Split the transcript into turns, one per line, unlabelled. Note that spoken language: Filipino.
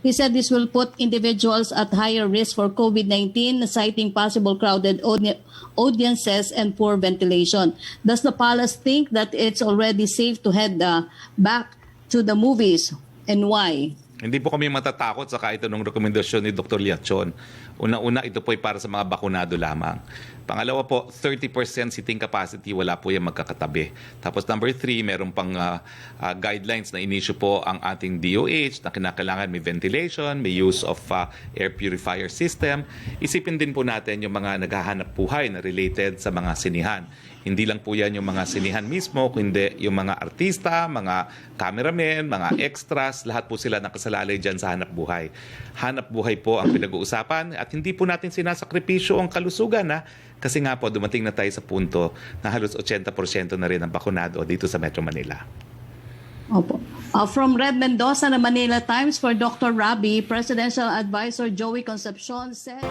He said this will put individuals at higher risk for COVID-19, citing possible crowded audiences and poor ventilation. Does the palace think that it's already safe to head back to the movies, and why?
Hindi po kami matatakot sa kahit anong rekomendasyon ni Dr. Liachon. Una-una, ito po ay para sa mga bakunado lamang. Pangalawa po, 30% seating capacity, wala po yung magkakatabi. Tapos number 3, meron pang guidelines na inisyu po ang ating DOH na kinakailangan may ventilation, may use of air purifier system. Isipin din po natin yung mga naghahanap buhay na related sa mga sinihan. Hindi lang po yan yung mga sinihan mismo, kundi yung mga artista, mga cameramen, mga extras, lahat po sila nakasalalay dyan sa hanap buhay. Hanap buhay po ang pinag-uusapan at hindi po natin sinasakripisyo ang kalusugan kasi nga po dumating na tayo sa punto na halos 80% na rin ang bakunado dito sa Metro Manila.
Opo. From Red Mendoza na Manila Times, for Dr. Rabi, Presidential Advisor Joey Concepcion said...